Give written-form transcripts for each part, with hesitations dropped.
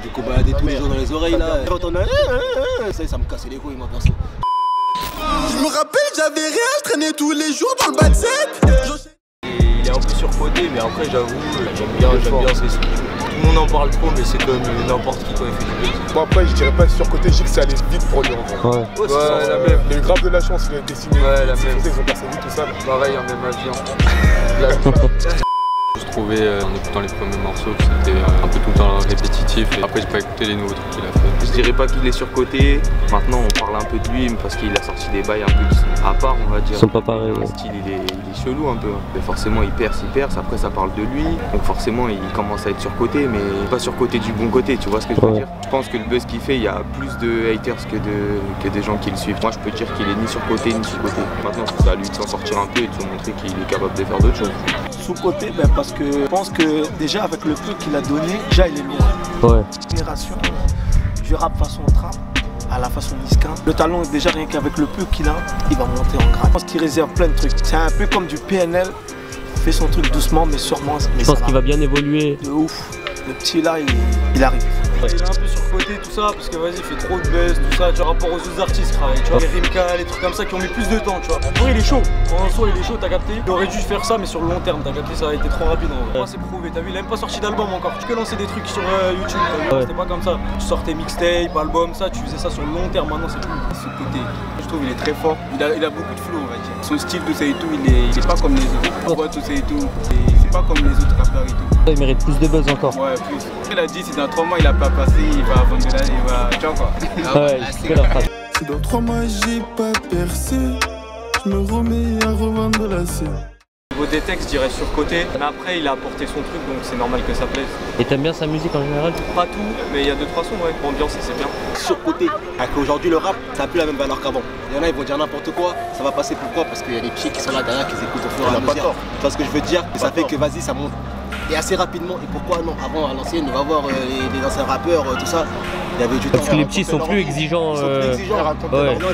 du coup balader tous les jours dans les oreilles là. J'entendais ça me cassait les couilles moi perso. Je me rappelle, j'avais rien, je traînais tous les jours dans le bas de set. Il est un peu surcoté, mais après j'avoue, j'aime bien ce style. Tout le monde en parle trop, mais c'est comme n'importe qui quand il fait du buzz. Bon après je dirais pas surcoté, je dis que ça allait vite pour lui en vrai. Ouais, la même. Il a eu grave de la chance, il a été signé. Ouais, la même. Ils ont percé vite tout ça. Pareil, en même avion. Je trouvais en écoutant les premiers morceaux que c'était un peu tout le temps répétitif et après j'ai pas écouté les nouveaux trucs qu'il a fait. Je dirais pas qu'il est surcoté, maintenant on parle un peu de lui parce qu'il a sorti des bails un peu qui sont à part on va dire. Ils sont pas pareils. Le style il est chelou un peu. Mais forcément il perce, après ça parle de lui. Donc forcément il commence à être surcoté mais pas surcoté du bon côté, tu vois ce que je veux dire. Je pense que le buzz qu'il fait, il y a plus de haters que des gens qui le suivent. Moi je peux dire qu'il est ni surcoté ni sous-coté. Maintenant c'est à lui de s'en sortir un peu et de se montrer qu'il est capable de faire d'autres choses. Sous-côté, ben parce que je pense que déjà avec le peu qu'il a donné, déjà il est lourd. Ouais. Génération du rap façon trap à la façon Niska. Le talent déjà rien qu'avec le peu qu'il a, il va monter en grade. Je pense qu'il réserve plein de trucs. C'est un peu comme du PNL, il fait son truc doucement mais sûrement. Je pense qu'il va bien évoluer. De ouf. Le petit là, il arrive. Il est un peu surcoté tout ça parce que vas-y il fait trop de buzz tout ça, tu vois, rapport aux autres artistes travaillent, tu vois, les Rimka, les trucs comme ça qui ont mis plus de temps, tu vois. En vrai il est chaud, en soi il est chaud, t'as capté. Il aurait dû faire ça mais sur le long terme, t'as capté, ça a été trop rapide en vrai. Moi c'est prouvé, t'as vu, il a même pas sorti d'album encore, tu peux lancer des trucs sur YouTube, t'as vu, c'était pas comme ça. Tu sortais mixtape, album, ça, tu faisais ça sur le long terme, maintenant c'est plus ce côté. Je trouve il est très fort, il a beaucoup de flow on va dire. Son style tout ça et tout, il est pas comme les autres. Ouais, tout ça et tout, c'est pas comme les autres rappeurs et tout. Il mérite plus de buzz encore. Ouais, plus. Il a dit si dans 3 mois il a pas passé, il va vendre de l'année, il va. Tu vois quoi. Ouais, c'est la phrase. Si dans 3 mois j'ai pas percé, je me remets à revendre la scène. Au niveau des textes, je dirais surcoté, mais après il a apporté son truc donc c'est normal que ça plaise. Et t'aimes bien sa musique en général? Pas tout, mais il y a 2-3 sons, ouais, pour ambiancer c'est bien. Surcoté. Alors qu'aujourd'hui le rap, ça n'a plus la même valeur qu'avant. Il y en a, ils vont dire n'importe quoi, ça va passer pourquoi? Parce qu'il y a des pieds qui sont là derrière, qui écoutent au fur et à mesure. Tu vois ce que je veux dire? Ça fait que vas-y, ça monte. Et assez rapidement, et pourquoi non? Avant, à l'ancienne, on va voir les anciens rappeurs, tout ça, il y avait du temps. Parce que les petits sont plus exigeants. Ils sont plus exigeants. Ouais. Maintenant,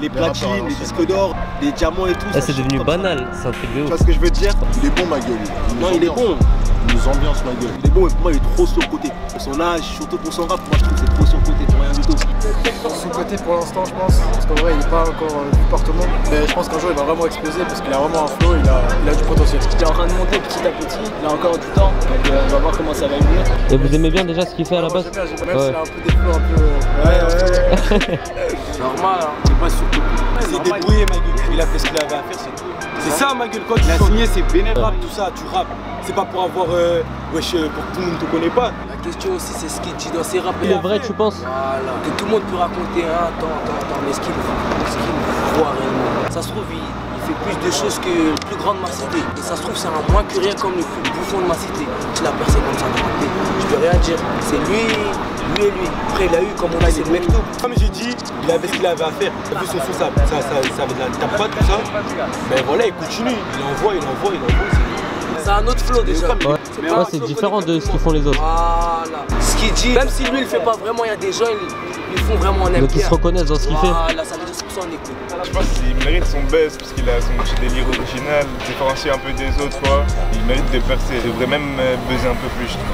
les platines, les disques d'or, les diamants et tout. Là, c'est devenu banal, c'est un truc de Tu ouf. vois ce que je veux dire? Il est bon ma gueule. Non, il est bon. Il nous ambiance ma gueule. Il est bon, mais pour moi, il est trop surcoté. Pour son âge, surtout pour son rap, moi, je trouve que c'est trop surcoté pour rien du tout. Sous-côté pour l'instant je pense, parce qu'en vrai il n'est pas encore vu par tout le monde. Mais je pense qu'un jour il va vraiment exploser parce qu'il a vraiment un flow, il a du potentiel. Il est en train de monter petit à petit, il a encore du temps, donc on va voir comment ça va évoluer. Et vous aimez bien déjà ce qu'il fait à la base? J'aime bien, même s'il a un peu des flows un peu... Ouais. Normal, hein. C'est pas surcoté. Il s'est débrouillé, ma gueule. Il a fait ce qu'il avait à faire, c'est tout. C'est ça, ma gueule. Quand tu as signé, c'est bénévole, tout ça, tu rappes. C'est pas pour avoir, wesh, pour que tout le monde te connaît pas. La question aussi, c'est ce qu'il dit dans ses raps. Il est vrai, tu penses? Voilà. Que tout le monde peut raconter, hein, attends, mais ce qu'il croit réellement. Ça se trouve, il fait plus de choses que le plus grand de ma cité. Et ça se trouve, c'est un moins que rien comme le plus bouffon de ma cité. Tu l'as percé comme ça, je peux rien dire. C'est lui et lui. Après, il a eu, comme on a dit, le mec tout. Comme j'ai dit, il avait ce qu'il avait à faire. Vu son son, ça avait de la tape tout ça. Mais voilà, il continue. Il envoie. C'est un autre flow déjà. Ouais, c'est différent de ce qu'ils font les autres. Voilà. Ce qu'il dit, même si lui il le fait pas vraiment, il y a des gens, ils font vraiment en aime. Donc ils se reconnaissent dans ce qu'il fait. Voilà, ça veut dire c'est pour ça on écoute. Je pense qu'il mérite son buzz parce qu'il a son petit délire original, différencié un peu des autres quoi. Il mérite de percer, il devrait même buzzer un peu plus je trouve.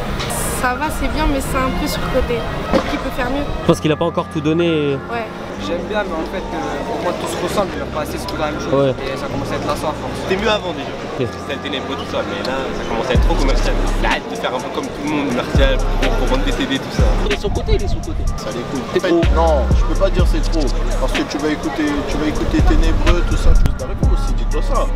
Ça va, c'est bien, mais c'est un peu surcoté. Peut-être qu'il peut faire mieux. Je pense qu'il a pas encore tout donné. Ouais. J'aime bien, mais en fait, pour moi tout se ressemble, il va pas assez, c'est tout la même chose. Ouais. Et ça commence à être lassant à force. C'était mieux avant déjà. C'était ténébreux tout ça, mais là ça commence à être trop commercial. Arrête de faire un peu comme tout le monde, commercial, pour vendre des CD, tout ça. Il est surcoté, Ça l'écoute. En fait, non, je peux pas dire c'est trop. Parce que tu vas écouter Ténébreux, tout ça, tu vas t'arriver aussi, dis-toi ça.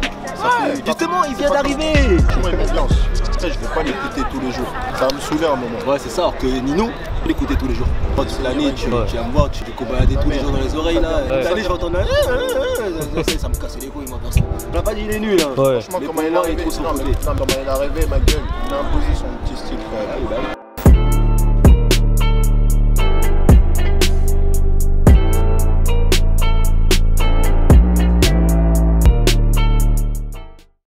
Ouais, justement, il vient d'arriver. Moi, il m'ambiance. Après, je vais pas l'écouter tous les jours. Ça va me saouler à un moment. Ouais, c'est ça, alors que Nino, il l'écoutait tous les jours. Quand c'est l'année, tu vas me voir, tu te balader tous les jours dans les oreilles là. Toute l'année, je vais entendre ça me cassait les couilles, moi perso. On l'a pas dit, il est nul. Hein. Franchement, comment il est arrivé, ma gueule, il m'a imposé son petit style.